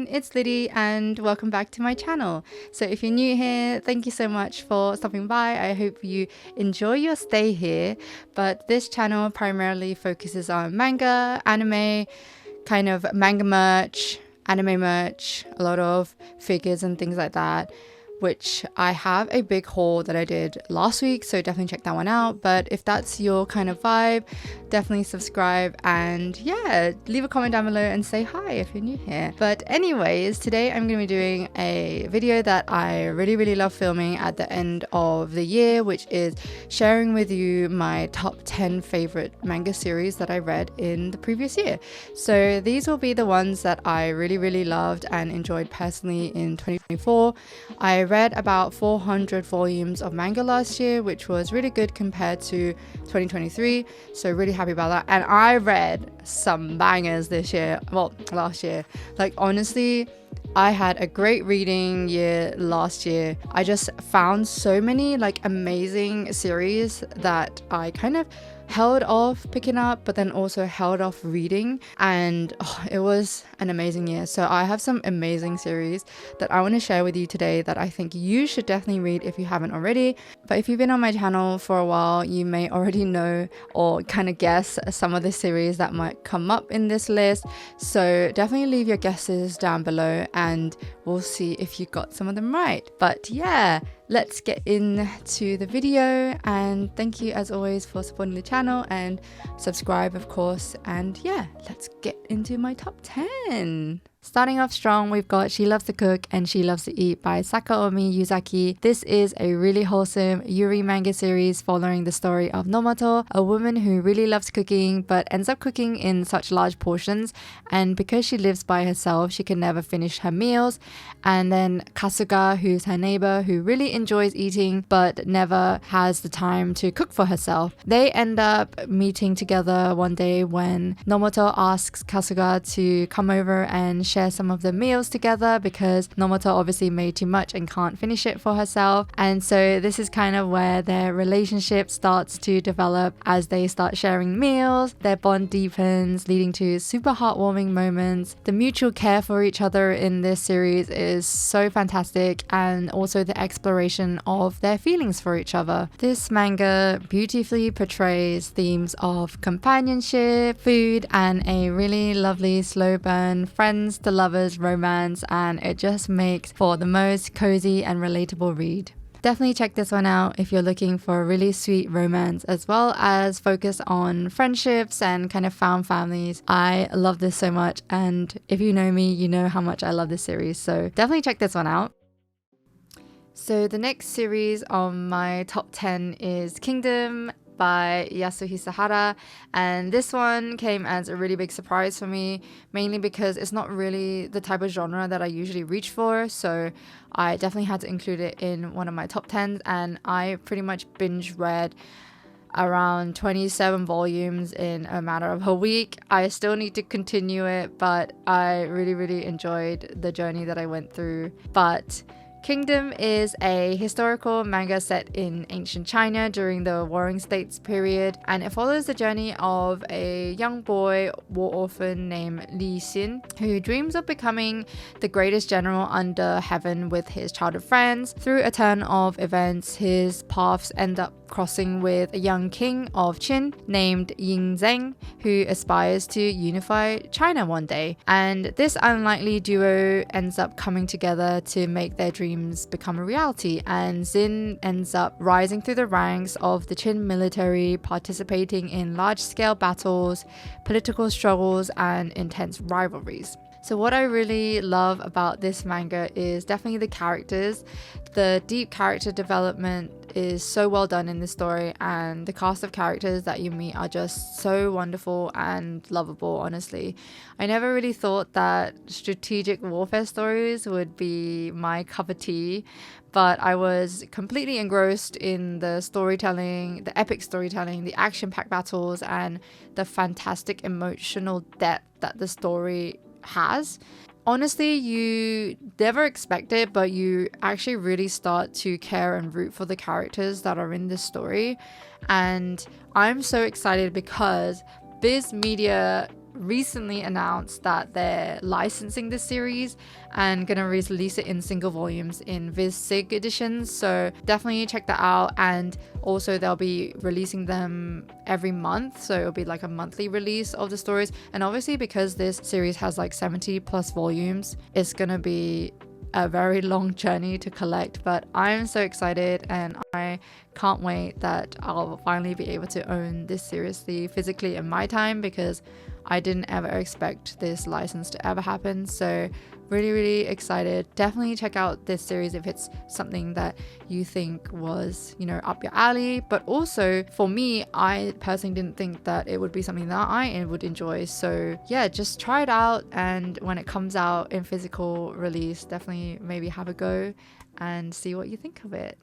everyone, it's Liddy and welcome back to my channel. So if you're new here, thank you so much for stopping by. I hope you enjoy your stay here. But this channel primarily focuses on manga, anime, kind of manga merch, anime merch, a lot of figures and things like that, which I have a big haul that I did last week, so definitely check that one out. But if that's your kind of vibe, definitely subscribe and yeah, leave a comment down below and say hi if you're new here. But anyways, today I'm going to be doing a video that I really love filming at the end of the year, which is sharing with you my top 10 favorite manga series that I read in the previous year. So these will be the ones that I really loved and enjoyed personally in 2024. I read about 400 volumes of manga last year, which was really good compared to 2023, so really happy about that. And I read some bangers this year, well, last year. Like, honestly, I had a great reading year last year. I just found so many like amazing series that I kind of held off picking up, but then also held off reading, and it was an amazing year. So I have some amazing series that I want to share with you today that I think you should definitely read if you haven't already. But if you've been on my channel for a while, you may already know or kind of guess some of the series that might come up in this list. So definitely leave your guesses down below and we'll see if you got some of them right. But yeah, let's get into the video, and thank you as always for supporting the channel and subscribe of course. And yeah, let's get into my top 10. Starting off strong, we've got She Loves to Cook and She Loves to Eat by Sakaomi Yuzaki. This is a really wholesome yuri manga series following the story of Nomoto, a woman who really loves cooking but ends up cooking in such large portions, and because she lives by herself she can never finish her meals. And then Kasuga, who's her neighbor who really enjoys eating but never has the time to cook for herself. They end up meeting together one day when Nomoto asks Kasuga to come over and share some of the meals together because Nomoto obviously made too much and can't finish it for herself. And so this is kind of where their relationship starts to develop as they start sharing meals. Their bond deepens, leading to super heartwarming moments. The mutual care for each other in this series is so fantastic, and also the exploration of their feelings for each other. This manga beautifully portrays themes of companionship, food, and a really lovely slow burn friends to lovers romance, and it just makes for the most cozy and relatable read. Definitely check this one out if you're looking for a really sweet romance as well as focus on friendships and kind of found families. I love this so much, and if you know me, you know how much I love this series, so definitely check this one out. So the next series on my top 10 is Kingdom by Yasuhisa Hara, and this one came as a really big surprise for me, mainly because it's not really the type of genre that I usually reach for, so I definitely had to include it in one of my top 10s. And I pretty much binge read around 27 volumes in a matter of a week. I still need to continue it, but I really enjoyed the journey that I went through. But Kingdom is a historical manga set in ancient China during the Warring States period, and it follows the journey of a young boy war orphan named Li Xin, who dreams of becoming the greatest general under heaven with his childhood friends. Through a turn of events, his paths end up crossing with a young king of Qin named Ying Zheng, who aspires to unify China one day. And this unlikely duo ends up coming together to make their dreams become a reality, and Xin ends up rising through the ranks of the Qin military, participating in large-scale battles, political struggles, and intense rivalries. So what I really love about this manga is definitely the characters. The deep character development is so well done in this story, and the cast of characters that you meet are just so wonderful and lovable, honestly. I never really thought that strategic warfare stories would be my cup of tea, but I was completely engrossed in the storytelling, the epic storytelling, the action-packed battles, and the fantastic emotional depth that the story has. Honestly, you never expect it, but you actually really start to care and root for the characters that are in this story. And I'm so excited because Viz Media recently announced that they're licensing this series and gonna release it in single volumes in Viz Sig editions, so definitely check that out. And also they'll be releasing them every month, so it'll be like a monthly release of the stories. And obviously because this series has like 70 plus volumes, it's gonna be a very long journey to collect, but I'm so excited and I can't wait that I'll finally be able to own this seriously physically in my time, because I didn't ever expect this license to ever happen. So really excited. Definitely check out this series if it's something that you think was, you know, up your alley. But also for me, I personally didn't think that it would be something that I would enjoy. So yeah, just try it out, and when it comes out in physical release, definitely maybe have a go and see what you think of it.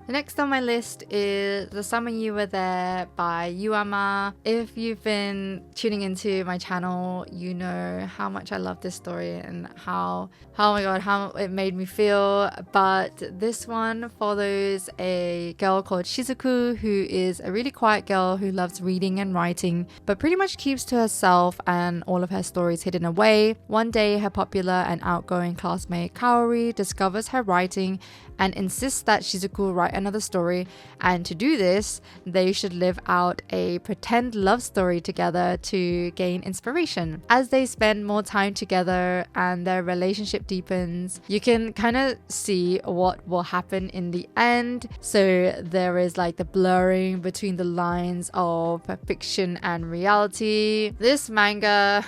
The next on my list is The Summer You Were There by Yuama. If you've been tuning into my channel, you know how much I love this story and how, oh my god, how it made me feel. But this one follows a girl called Shizuku, who is a really quiet girl who loves reading and writing, but pretty much keeps to herself and all of her stories hidden away. One day, her popular and outgoing classmate Kaori discovers her writing and insists that Shizuku write another story, and to do this, they should live out a pretend love story together to gain inspiration. As they spend more time together and their relationship deepens, you can kind of see what will happen in the end. So there is like the blurring between the lines of fiction and reality. This manga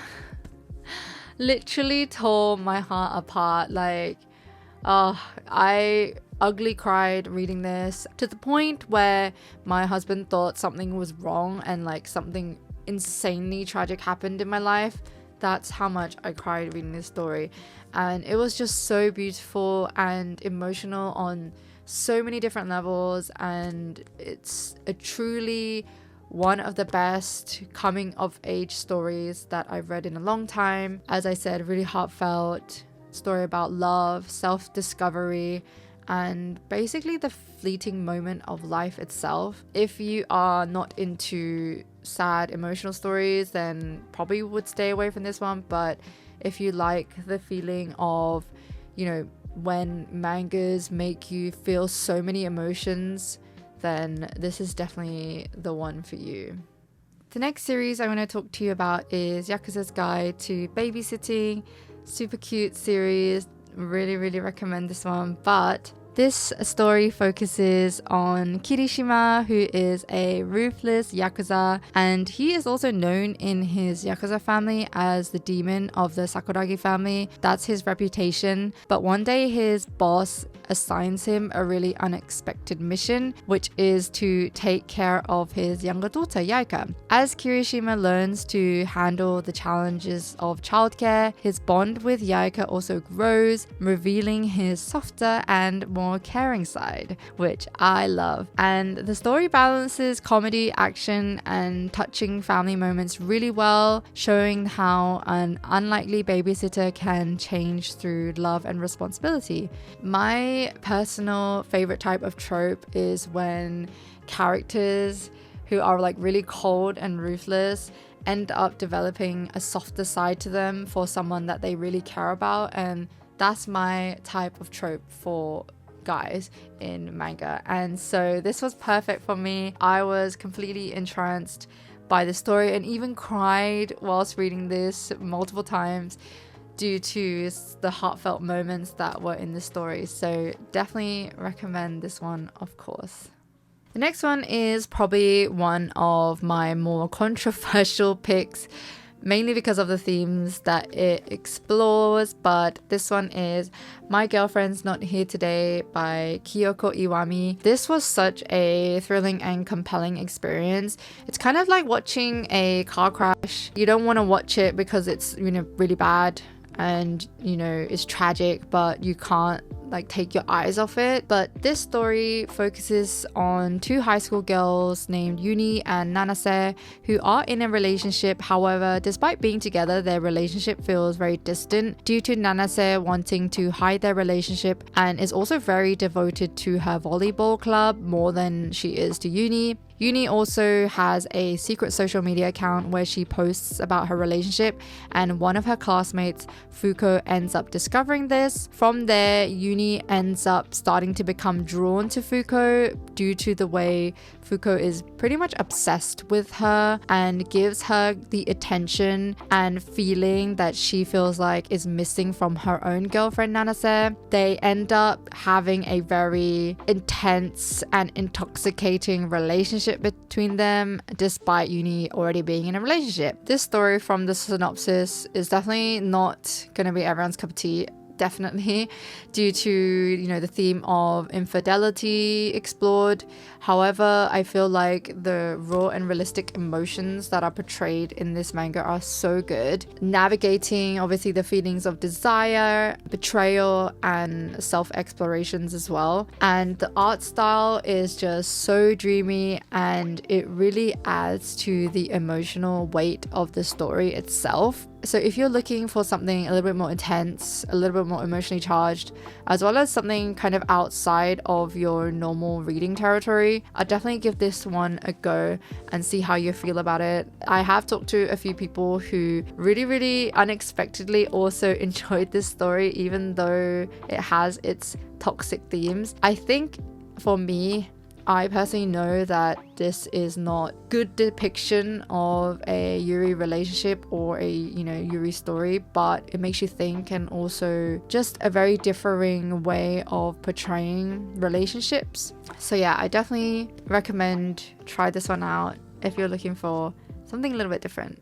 literally tore my heart apart. Like, I ugly cried reading this, to the point where my husband thought something was wrong and like something insanely tragic happened in my life. That's how much I cried reading this story. And it was just so beautiful and emotional on so many different levels, and it's a truly one of the best coming of age stories that I've read in a long time. As I said, really heartfelt story about love, self-discovery, and basically the fleeting moment of life itself. If you are not into sad emotional stories, then probably would stay away from this one. But if you like the feeling of, you know, when mangas make you feel so many emotions, then this is definitely the one for you. The next series I want to talk to you about is Yakuza's Guide to Babysitting. Super cute series, really recommend this one. But this story focuses on Kirishima, who is a ruthless Yakuza, and he is also known in his Yakuza family as the demon of the Sakuragi family. That's his reputation. But one day his boss assigns him a really unexpected mission, which is to take care of his younger daughter, Yaika. As Kirishima learns to handle the challenges of childcare, his bond with Yaika also grows, revealing his softer and more caring side, which I love. And the story balances comedy, action, and touching family moments really well, showing how an unlikely babysitter can change through love and responsibility. My personal favorite type of trope is when characters who are like really cold and ruthless end up developing a softer side to them for someone that they really care about, and that's my type of trope for guys in manga. And so this was perfect for me. I was completely entranced by the story and even cried whilst reading this multiple times due to the heartfelt moments that were in the story. So definitely recommend this one, of course. The next one is probably one of my more controversial picks, mainly because of the themes that it explores, but this one is My Girlfriend's Not Here Today by Kiyoko Iwami. This was such a thrilling and compelling experience. It's kind of like watching a car crash. You don't want to watch it because it's, you know, really bad and, you know, it's tragic, but you can't like take your eyes off it. But this story focuses on two high school girls named Yuni and Nanase who are in a relationship. However, despite being together, their relationship feels very distant due to Nanase wanting to hide their relationship and is also very devoted to her volleyball club more than she is to Yuni. Uni also has a secret social media account where she posts about her relationship, and one of her classmates, Fuko, ends up discovering this. From there, Uni ends up starting to become drawn to Fuko due to the way Fuko is pretty much obsessed with her and gives her the attention and feeling that she feels like is missing from her own girlfriend Nanase. They end up having a very intense and intoxicating relationship between them, despite Uni already being in a relationship. This story from the synopsis is definitely not going to be everyone's cup of tea. Definitely, due to, you know, the theme of infidelity explored. However, I feel like the raw and realistic emotions that are portrayed in this manga are so good, navigating obviously the feelings of desire, betrayal, and self-explorations as well. And the art style is just so dreamy, and it really adds to the emotional weight of the story itself. So if you're looking for something a little bit more intense, a little bit more emotionally charged, as well as something kind of outside of your normal reading territory, I'd definitely give this one a go and see how you feel about it. I have talked to a few people who really unexpectedly also enjoyed this story, even though it has its toxic themes. I think for me, I personally know that this is not good depiction of a yuri relationship or a, you know, yuri story, but it makes you think, and also just a very differing way of portraying relationships. So yeah, I definitely recommend try this one out if you're looking for something a little bit different.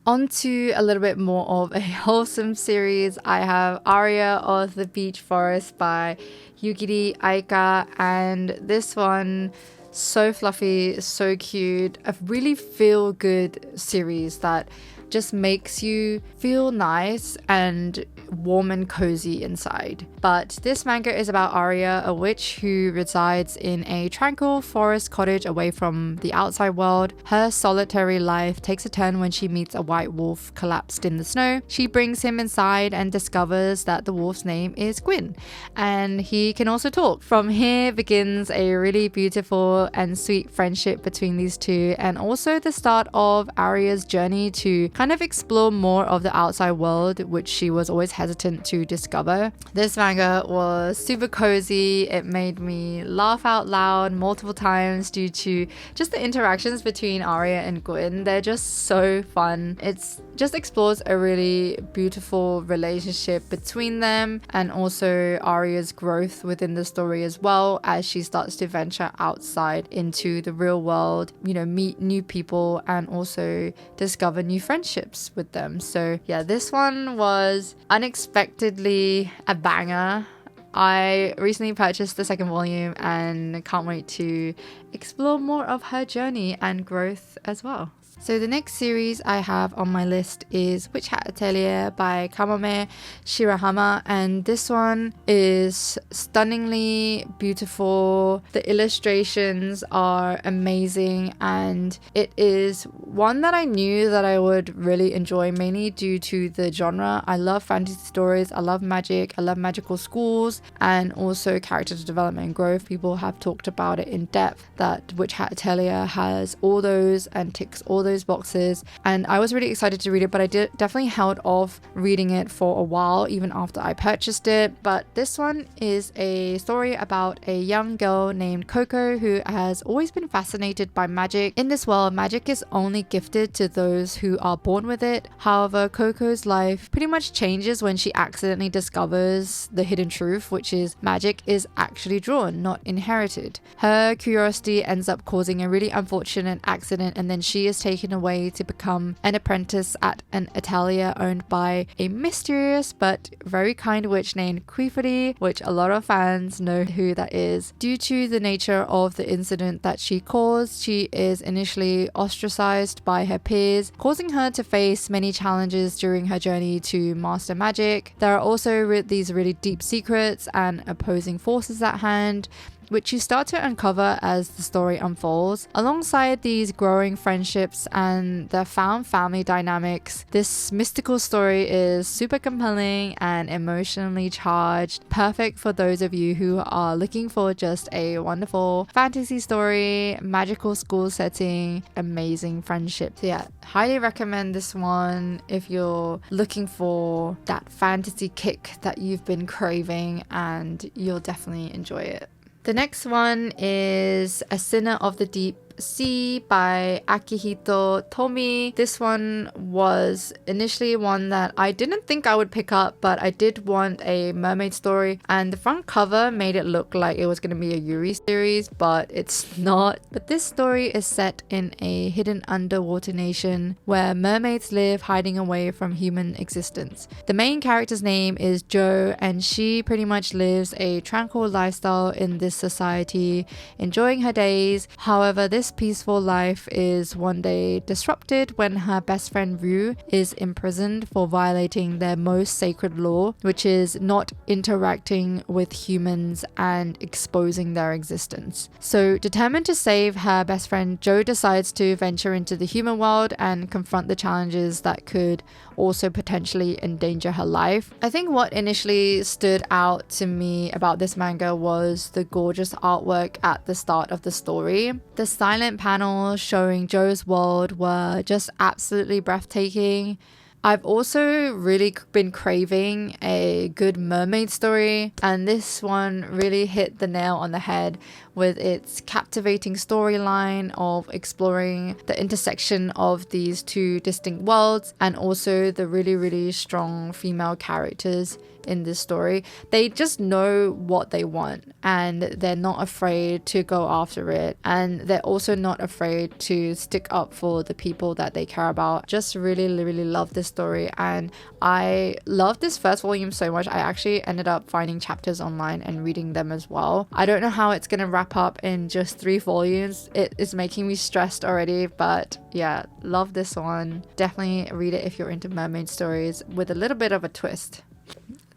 On to a little bit more of a wholesome series. I have Aria of the Beech Forest by Yugiri, Aika, and this one, so fluffy, so cute, a really feel good series that just makes you feel nice and warm and cozy inside. But this manga is about Aria, a witch who resides in a tranquil forest cottage away from the outside world. Her solitary life takes a turn when she meets a white wolf collapsed in the snow. She brings him inside and discovers that the wolf's name is Gwyn, and he can also talk. From here begins a really beautiful and sweet friendship between these two, and also the start of Aria's journey to kind of explore more of the outside world, which she was always hesitant to discover. This manga was super cozy. It made me laugh out loud multiple times due to just the interactions between Aria and Gwyn. They're just so fun. It's just explores a really beautiful relationship between them, and also Aria's growth within the story as well, as she starts to venture outside into the real world, you know, meet new people and also discover new friendships with them. So yeah, this one was unexpectedly a banger. I recently purchased the second volume and can't wait to explore more of her journey and growth as well. So the next series I have on my list is Witch Hat Atelier by Kamome Shirahama, and this one is stunningly beautiful. The illustrations are amazing, and it is one that I knew that I would really enjoy, mainly due to the genre. I love fantasy stories, I love magic, I love magical schools, and also character development and growth. People have talked about it in depth, that Witch Hat Atelier has all those and ticks all those boxes, and I was really excited to read it, but I definitely held off reading it for a while even after I purchased it. But this one is a story about a young girl named Coco who has always been fascinated by magic. In this world, magic is only gifted to those who are born with it. However, Coco's life pretty much changes when she accidentally discovers the hidden truth, which is magic is actually drawn, not inherited. Her curiosity ends up causing a really unfortunate accident, and then she is taken away to become an apprentice at an atelier owned by a mysterious but very kind witch named Quiferi, which a lot of fans know who that is. Due to the nature of the incident that she caused, she is initially ostracized by her peers, causing her to face many challenges during her journey to master magic. There are also these really deep secrets and opposing forces at hand, which you start to uncover as the story unfolds. Alongside these growing friendships and the found family dynamics, this mystical story is super compelling and emotionally charged, perfect for those of you who are looking for just a wonderful fantasy story, magical school setting, amazing friendship. So yeah, highly recommend this one if you're looking for that fantasy kick that you've been craving, and you'll definitely enjoy it. The next one is A Sinner of the Deep Sea by Akihito Tomi. This one was initially one that I didn't think I would pick up, but I did want a mermaid story, and the front cover made it look like it was going to be a Yuri series, but it's not. But this story is set in a hidden underwater nation where mermaids live hiding away from human existence. The main character's name is Jo, and she pretty much lives a tranquil lifestyle in this society, enjoying her days. However, this peaceful life is one day disrupted when her best friend Ryu is imprisoned for violating their most sacred law, which is not interacting with humans and exposing their existence. So, determined to save her best friend, Jo decides to venture into the human world and confront the challenges that could also potentially endanger her life. I think what initially stood out to me about this manga was the gorgeous artwork at the start of the story. The silent panels showing Jo's world were just absolutely breathtaking. I've also really been craving a good mermaid story, and this one really hit the nail on the head with its captivating storyline of exploring the intersection of these two distinct worlds, and also the really strong female characters in this story. They just know what they want, and they're not afraid to go after it, and they're also not afraid to stick up for the people that they care about. Just really love this story, and I love this first volume so much. I actually ended up finding chapters online and reading them as well. I don't know how it's gonna wrap up in just 3 volumes. It is making me stressed already, but yeah, love this one. Definitely read it if you're into mermaid stories with a little bit of a twist.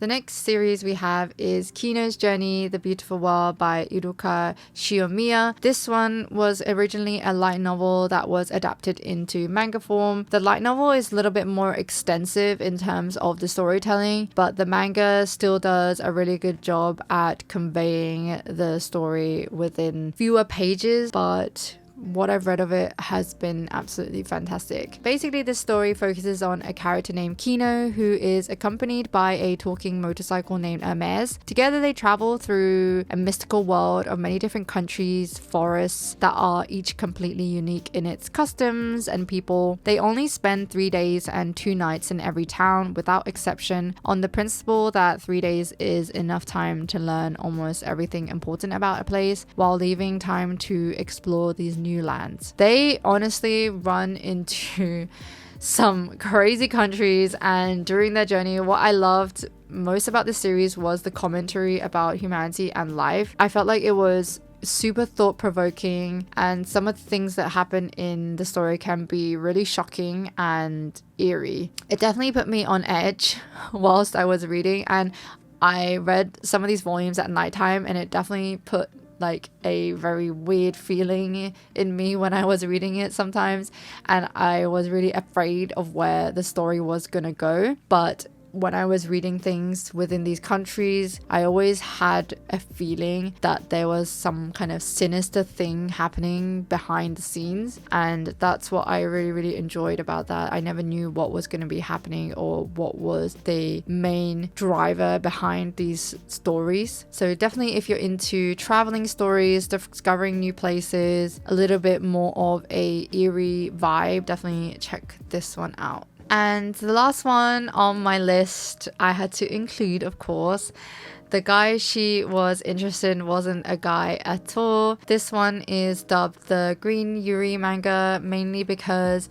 The next series we have is Kino's Journey, The Beautiful World by Iruka Shiomiya. This one was originally a light novel that was adapted into manga form. The light novel is a little bit more extensive in terms of the storytelling, but the manga still does a really good job at conveying the story within fewer pages, but what I've read of it has been absolutely fantastic. Basically, this story focuses on a character named Kino who is accompanied by a talking motorcycle named Hermes. Together they travel through a mystical world of many different countries, forests that are each completely unique in its customs and people. They only spend 3 days and 2 nights in every town without exception, on the principle that 3 days is enough time to learn almost everything important about a place, while leaving time to explore these new lands. They honestly run into some crazy countries, and during their journey, what I loved most about this series was the commentary about humanity and life. I felt like it was super thought-provoking, and some of the things that happen in the story can be really shocking and eerie. It definitely put me on edge whilst I was reading, and I read some of these volumes at nighttime, and it definitely put like a very weird feeling in me when I was reading it sometimes, and I was really afraid of where the story was gonna go. But when I was reading things within these countries, I always had a feeling that there was some kind of sinister thing happening behind the scenes, and that's what I really enjoyed about that. I never knew what was going to be happening or what was the main driver behind these stories. So definitely, if you're into traveling stories, discovering new places, a little bit more of a eerie vibe, definitely check this one out. And the last one on my list I had to include, of course, the guy she was interested in wasn't a guy at all. This one is dubbed the Green Yuri manga, mainly because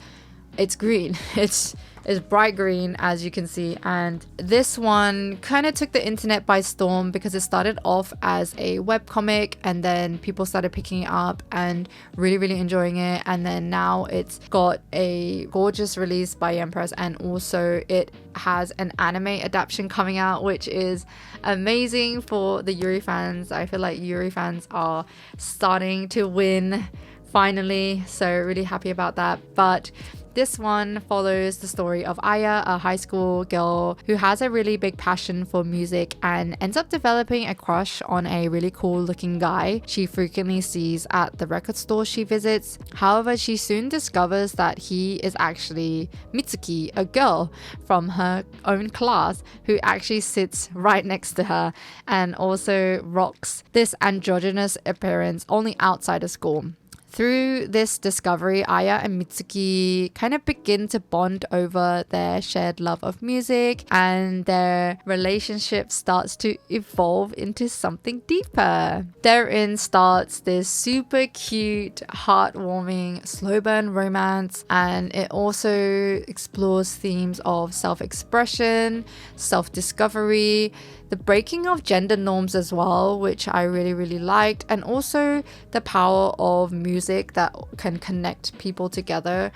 it's green. It's It's bright green, as you can see, and this one kind of took the internet by storm because it started off as a webcomic and then people started picking it up and really enjoying it, and then now it's got a gorgeous release by Empress, and also it has an anime adaptation coming out, which is amazing for the Yuri fans. I feel like Yuri fans are starting to win finally, so really happy about that. But this one follows the story of Aya, a high school girl who has a really big passion for music and ends up developing a crush on a really cool looking guy she frequently sees at the record store she visits. However, she soon discovers that he is actually Mitsuki, a girl from her own class who actually sits right next to her and also rocks this androgynous appearance only outside of school. Through this discovery, Aya and Mitsuki kind of begin to bond over their shared love of music, and their relationship starts to evolve into something deeper. Therein starts this super cute, heartwarming, slow burn romance, and it also explores themes of self-expression, self-discovery, the breaking of gender norms as well, which I really liked, and also the power of music that can connect people together.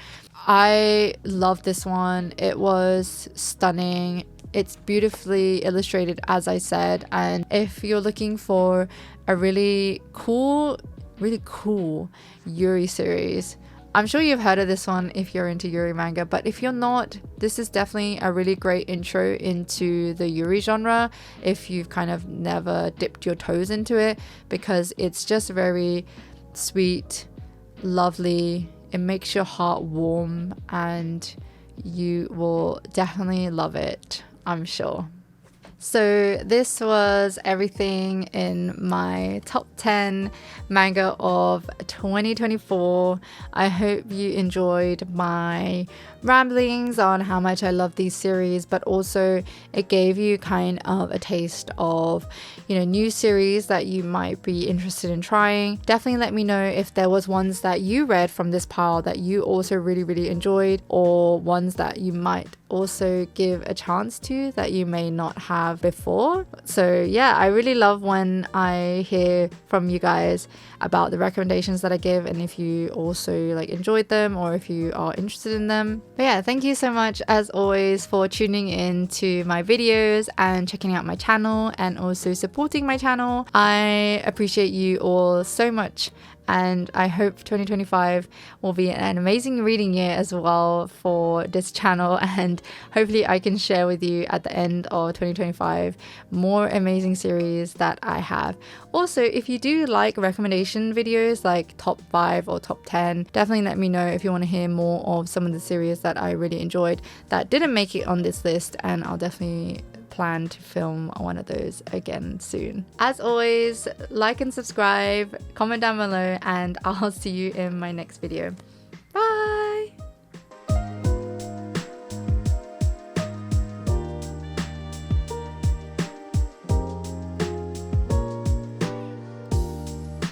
I love this one. It was stunning. It's beautifully illustrated, as I said, and if you're looking for a really cool Yuri series, I'm sure you've heard of this one if you're into Yuri manga, but if you're not, this is definitely a really great intro into the Yuri genre if you've kind of never dipped your toes into it, because it's just very sweet, lovely. It makes your heart warm and you will definitely love it, I'm sure. So this was everything in my top 10 manga of 2024. I hope you enjoyed my ramblings on how much I love these series, but also it gave you kind of a taste of, new series that you might be interested in trying. Definitely let me know if there was ones that you read from this pile that you also really enjoyed, or ones that you might also give a chance to that you may not have before. So yeah, I really love when I hear from you guys about the recommendations that I give, and if you also enjoyed them or if you are interested in them. But yeah, thank you so much as always for tuning in to my videos and checking out my channel and also supporting my channel. I appreciate you all so much, and I hope 2025 will be an amazing reading year as well for this channel, and hopefully I can share with you at the end of 2025 more amazing series that I have. Also, if you do like recommendation videos like top 5 or top 10, definitely let me know if you want to hear more of some of the series that I really enjoyed that didn't make it on this list, and I'll definitely plan to film one of those again soon. As always, like and subscribe, comment down below, and I'll see you in my next video. Bye!